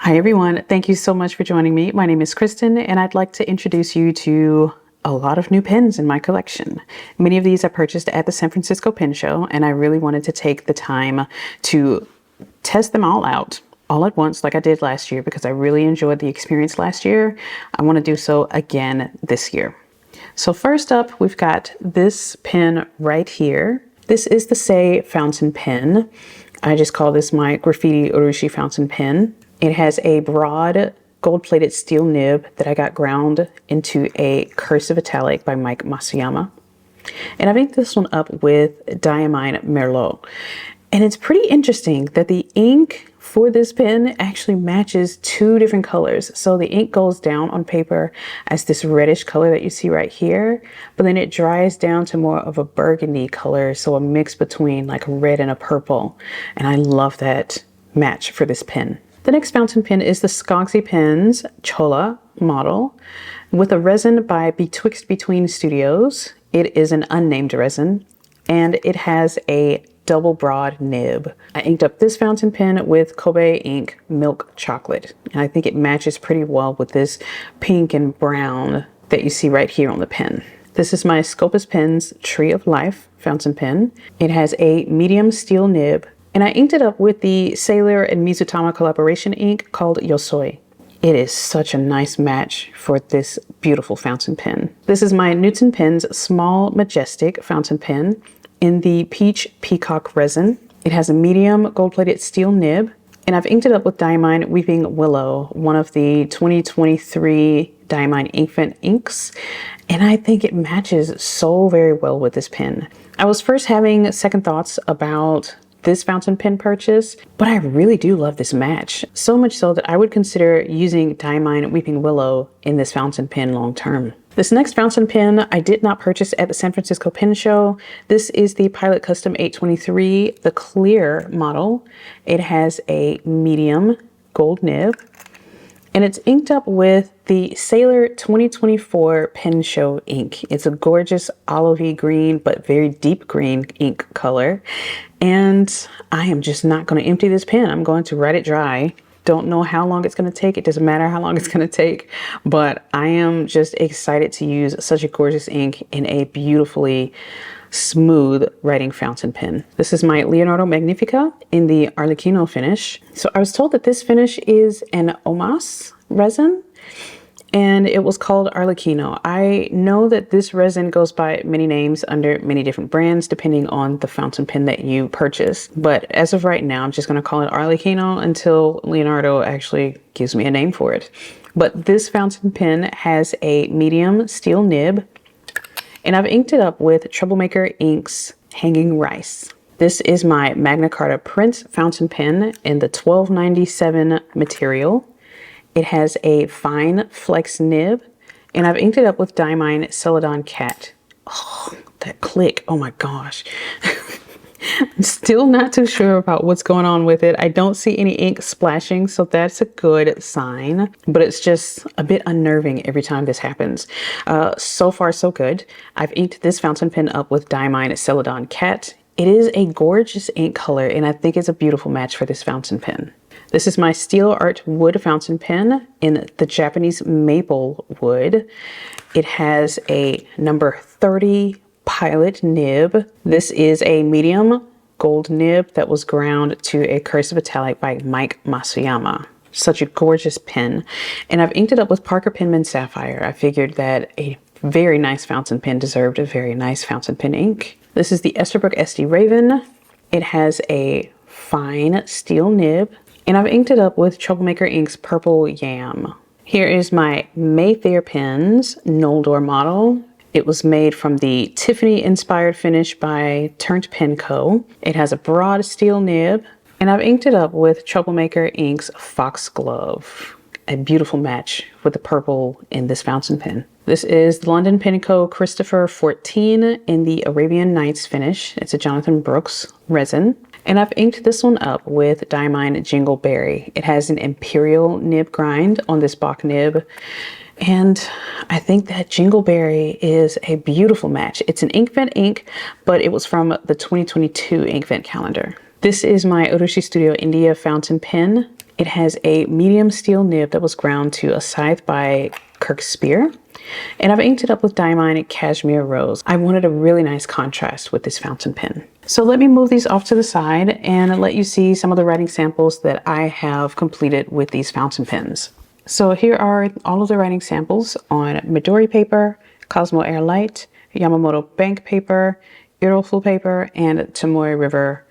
Hi everyone, thank you so much for joining me. My name is Kristen and I'd like to introduce you to a lot of new pens in my collection. Many of these I purchased at the San Francisco Pen Show and I really wanted to take the time to test them all out all at once like I did last year because I really enjoyed the experience last year. I want to do so again this year. So first up, we've got this pen right here. This is the Say fountain pen. I just call this my Graffiti Urushi fountain pen. It has a broad gold-plated steel nib that I got ground into a cursive italic by Matsuyama. And I've inked this one up with Diamine Merlot. And it's pretty interesting that the ink for this pen actually matches two different colors. So the ink goes down on paper as this reddish color that you see right here, but then it dries down to more of a burgundy color. So a mix between like a red and a purple. And I love that match for this pen. The next fountain pen is the Skogsy Pens Cholla model with a resin by Betwixt Between Studios. It is an unnamed resin and it has a double broad nib. I inked up this fountain pen with Kobe ink milk chocolate and I think it matches pretty well with this pink and brown that you see right here on the pen. This is my Scopus Pens Tree of Life fountain pen. It has a medium steel nib. And I inked it up with the Sailor and Mizutama collaboration ink called Yosooi. It is such a nice match for this beautiful fountain pen. This is my Newton Pens Small Majestic fountain pen in the Peach Peacock resin. It has a medium gold-plated steel nib. And I've inked it up with Diamine Weeping Willow, one of the 2023 Diamine Inkvent inks. And I think it matches so very well with this pen. I was first having second thoughts about this fountain pen purchase, but I really do love this match. So much so that I would consider using Diamine Weeping Willow in this fountain pen long term. This next fountain pen I did not purchase at the San Francisco Pen Show. This is the Pilot Custom 823, the clear model. It has a medium gold nib and it's inked up with the Sailor 2024 Pen Show ink. It's a gorgeous olivey green, but very deep green ink color. And I am just not going to empty this pen. I'm going to let it dry. Don't know how long it's going to take. It doesn't matter how long it's going to take, but I am just excited to use such a gorgeous ink in a beautifully smooth writing fountain pen. This is my Leonardo Magnifica in the Arlecchino finish. So I was told that this finish is an Omas resin and it was called Arlecchino. I know that this resin goes by many names under many different brands depending on the fountain pen that you purchase. But as of right now, I'm just going to call it Arlecchino until Leonardo actually gives me a name for it. But this fountain pen has a medium steel nib. And I've inked it up with Troublemaker Inks Hanging Rice. This is my Magna Carta print fountain pen in the 1297 material. It has a fine flex nib and I've inked it up with Diamine Celadon Cat. Oh, that click, oh my gosh. I'm still not too sure about what's going on with it. I don't see any ink splashing, so that's a good sign, but it's just a bit unnerving every time this happens. So far, so good. I've inked this fountain pen up with Diamine Celadon Cat. It is a gorgeous ink color, and I think it's a beautiful match for this fountain pen. This is my Steel Art Wood fountain pen in the Japanese maple wood. It has a number 30 Pilot nib. This is a medium gold nib that was ground to a cursive italic by Matsuyama. Such a gorgeous pen. And I've inked it up with Parker Penman Sapphire. I figured that a very nice fountain pen deserved a very nice fountain pen ink. This is the Esterbrook Estie Raven. It has a fine steel nib. And I've inked it up with Troublemaker Ink's Purple Yam. Here is my Mayfair Pens Noldor model. It was made from the Tiffany inspired finish by Turnt Pen Co. It has a broad steel nib and I've inked it up with Troublemaker Ink's Foxglove. A beautiful match with the purple in this fountain pen. This is the London Pen Co. Christopher 14 in the Arabian Nights finish. It's a Jonathan Brooks resin. And I've inked this one up with Diamine Jingleberry. It has an imperial nib grind on this Bach nib. And I think that Jingleberry is a beautiful match. It's an Inkvent ink, but it was from the 2022 Inkvent calendar. This is my Urushi Studio India fountain pen It has a medium steel nib that was ground to a scythe by Kirk Spear. And I've inked it up with Diamine Cashmere Rose. I wanted a really nice contrast with this fountain pen. So let me move these off to the side and let you see some of the writing samples that I have completed with these fountain pens. So here are all of the writing samples on Midori paper, Cosmo Air Light, Yamamoto Bank paper, Iroful paper, and Tomoe River.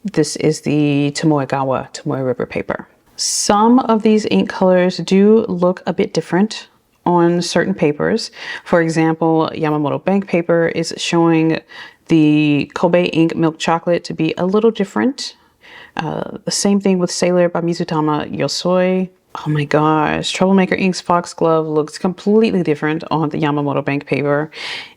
This is the Tomoe River paper. Some of these ink colors do look a bit different on certain papers. For example, Yamamoto Bank paper is showing the Kobe ink milk chocolate to be a little different. The same thing with Sailor by Mizutama Yosooi. Oh my gosh, Troublemaker Ink's Foxglove looks completely different on the Yamamoto Bank paper.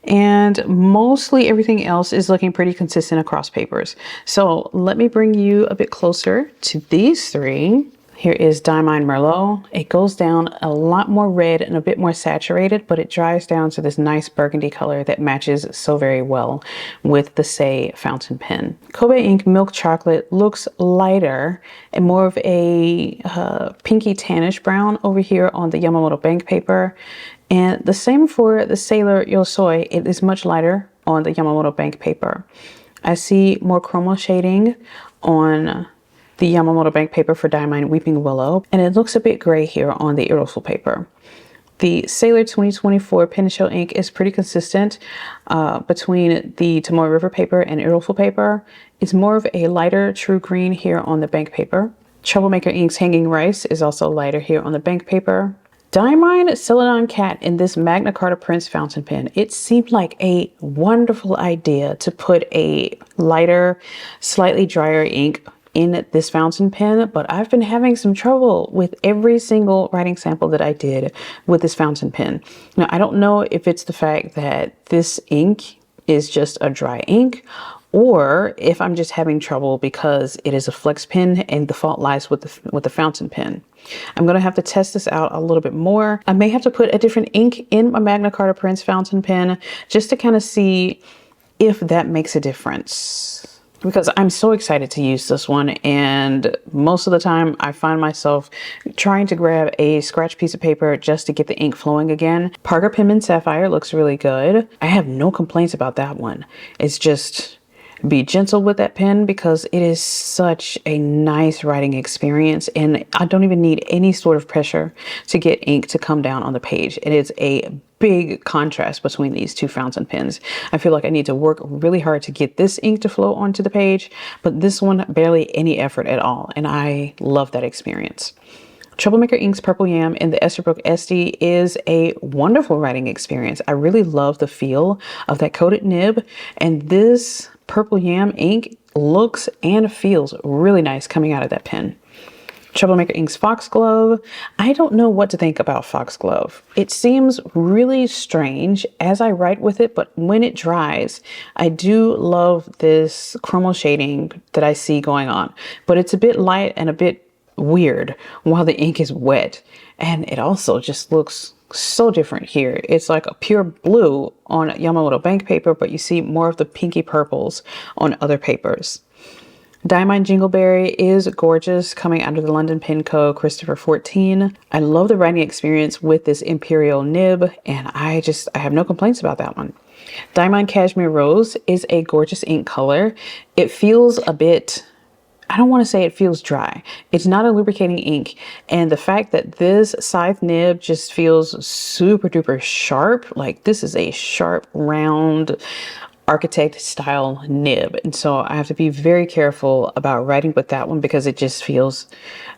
And mostly everything else is looking pretty consistent across papers. So let me bring you a bit closer to these three. Here is Diamine Merlot. It goes down a lot more red and a bit more saturated, but it dries down to this nice burgundy color that matches so very well with the Say fountain pen. Kobe ink Milk Chocolate looks lighter and more of a pinky tannish brown over here on the Yamamoto Bank paper. And the same for the Sailor Yosooi. It is much lighter on the Yamamoto Bank paper. I see more chromo shading on the Yamamoto Bank paper for Diamine Weeping Willow, and it looks a bit gray here on the Iroful paper. The Sailor 2024 Pen Show ink is pretty consistent between the Tomoe River paper and Iroful paper. It's more of a lighter true green here on the Bank paper. Troublemaker Ink's Hanging Rice is also lighter here on the Bank paper. Diamine Celadon Cat in this Magna Carta Prince fountain pen. It seemed like a wonderful idea to put a lighter, slightly drier ink in this fountain pen, but I've been having some trouble with every single writing sample that I did with this fountain pen. Now, I don't know if it's the fact that this ink is just a dry ink, or if I'm just having trouble because it is a flex pen and the fault lies with the fountain pen. I'm going to have to test this out a little bit more. I may have to put a different ink in my Magna Carta Prince fountain pen just to kind of see if that makes a difference. Because I'm so excited to use this one, and most of the time I find myself trying to grab a scratch piece of paper just to get the ink flowing again. Parker Penman Sapphire looks really good. I have no complaints about that one. It's just be gentle with that pen because it is such a nice writing experience, and I don't even need any sort of pressure to get ink to come down on the page. It is a big contrast between these two fountain pens. I feel like I need to work really hard to get this ink to flow onto the page, but this one barely any effort at all, and I love that experience. Troublemaker Ink's Purple Yam in the Esterbrook Estie is a wonderful writing experience. I really love the feel of that coated nib, and this Purple Yam ink looks and feels really nice coming out of that pen. Troublemaker Ink's Foxglove. I don't know what to think about Foxglove. It seems really strange as I write with it, but when it dries, I do love this chromo shading that I see going on, but it's a bit light and a bit weird while the ink is wet. And it also just looks so different here. It's like a pure blue on Yamamoto Bank paper, but you see more of the pinky purples on other papers. Diamine Jingleberry is gorgeous coming out of the London Pen Co. Christopher 14. I love the writing experience with this Imperial nib, and I have no complaints about that one. Diamine Cashmere Rose is a gorgeous ink color. It feels a bit, I don't want to say it feels dry. It's not a lubricating ink. And the fact that this scythe nib just feels super duper sharp, like this is a sharp, round, architect style nib, and so I have to be very careful about writing with that one because it just feels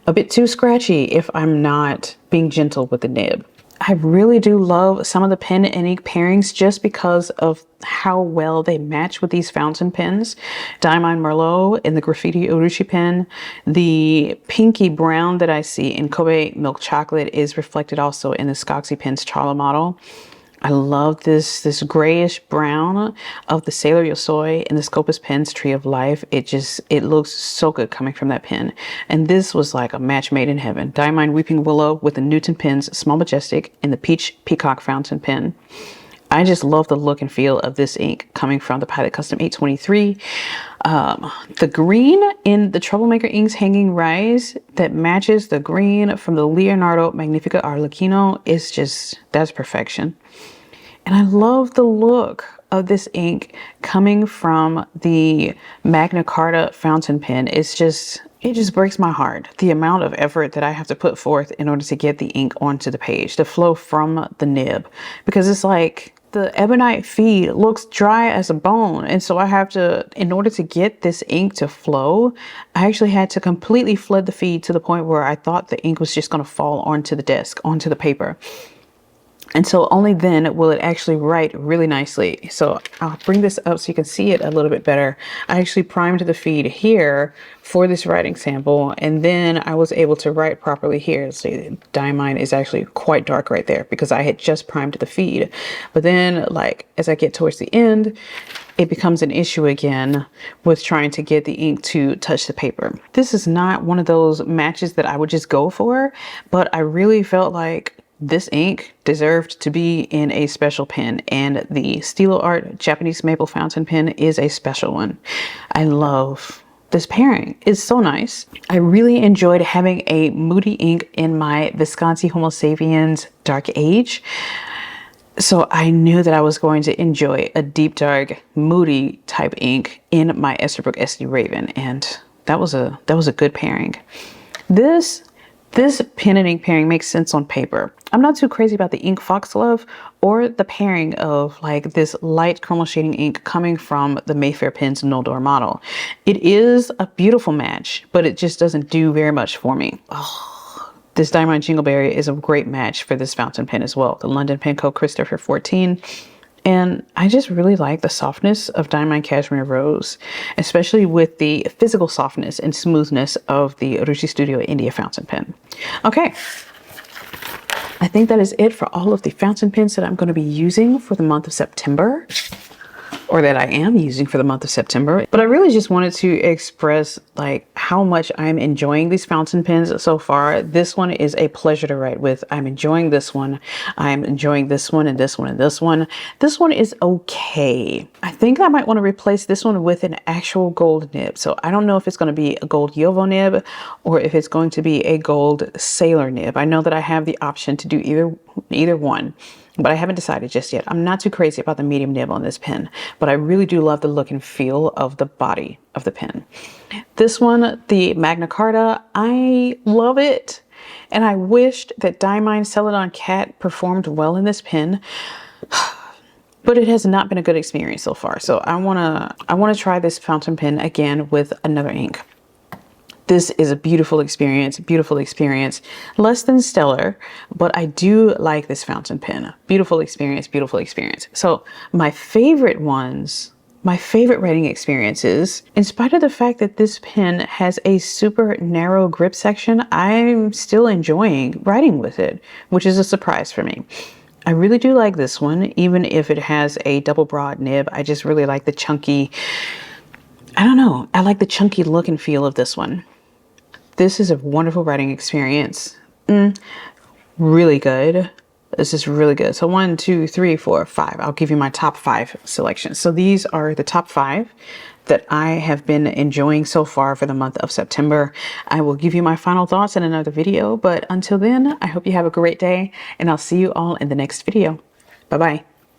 a bit too scratchy if I'm not being gentle with the nib. I really do love some of the pen and ink pairings just because of how well they match with these fountain pens. Diamine Merlot in the Graffiti Urushi pen. The pinky brown that I see in Kobe Milk Chocolate is reflected also in the Skogsy pen's Cholla model. I love this grayish brown of the Sailor Yosooi and the Scopus pen's Tree of Life. It looks so good coming from that pen. And this was like a match made in heaven. Diamine Weeping Willow with the Newton pen's Small Majestic and the Peach Peacock fountain pen. I just love the look and feel of this ink coming from the Pilot Custom 823. The green in the Troublemaker inks Hanging Rise that matches the green from the Leonardo Magnifica Arlecchino is just, that's perfection. And I love the look of this ink coming from the Magna Carta fountain pen. It's just, it just breaks my heart. The amount of effort that I have to put forth in order to get the ink onto the page, the flow from the nib, because it's like the ebonite feed looks dry as a bone. And so I have to, in order to get this ink to flow, I actually had to completely flood the feed to the point where I thought the ink was just going to fall onto the desk, onto the paper. And so only then will it actually write really nicely. So I'll bring this up so you can see it a little bit better. I actually primed the feed here for this writing sample, and then I was able to write properly here. See, Diamine is actually quite dark right there because I had just primed the feed. But then, like, as I get towards the end, it becomes an issue again with trying to get the ink to touch the paper. This is not one of those matches that I would just go for, but I really felt like this ink deserved to be in a special pen, and the Stilo Art Japanese Maple Fountain pen is a special one. I love this pairing. It's so nice. I really enjoyed having a moody ink in my Visconti Homo Sapiens Dark Age. So I knew that I was going to enjoy a deep dark moody type ink in my Esterbrook Estie Raven, and that was a good pairing. This pen and ink pairing makes sense on paper. I'm not too crazy about the ink Foxglove or the pairing of like this light chromal shading ink coming from the Mayfair Pens Noldor model. It is a beautiful match, but it just doesn't do very much for me. Oh, this Diamine Jingleberry is a great match for this fountain pen as well. The London Pen Co. Christopher 14. And I just really like the softness of Diamine Cashmere Rose, especially with the physical softness and smoothness of the Ruchi Studio India fountain pen. Okay, I think that is it for all of the fountain pens that I'm going to be using for the month of September, or that I am using for the month of September. But I really just wanted to express like how much I'm enjoying these fountain pens so far. This one is a pleasure to write with. I'm enjoying this one. I'm enjoying this one and this one and this one. This one is okay. I think I might want to replace this one with an actual gold nib. So I don't know if it's going to be a gold Yovo nib or if it's going to be a gold Sailor nib. I know that I have the option to do either one, but I haven't decided just yet. I'm not too crazy about the medium nib on this pen, but I really do love the look and feel of the body of the pen. This one, the Magna Carta, I love it. And I wished that Diamine Celadon Cat performed well in this pen, but it has not been a good experience so far. So I wanna try this fountain pen again with another ink. This is a beautiful experience, less than stellar, but I do like this fountain pen. Beautiful experience, beautiful experience. So my favorite ones, my favorite writing experiences, in spite of the fact that this pen has a super narrow grip section, I'm still enjoying writing with it, which is a surprise for me. I really do like this one, even if it has a double broad nib. I just really like the chunky, I don't know, I like the chunky look and feel of this one. This is a wonderful writing experience. Really good. This is really good. So 1, 2, 3, 4, 5. I'll give you my top 5 selections. So these are the top 5 that I have been enjoying so far for the month of September. I will give you my final thoughts in another video, but until then, I hope you have a great day, and I'll see you all in the next video. Bye-bye.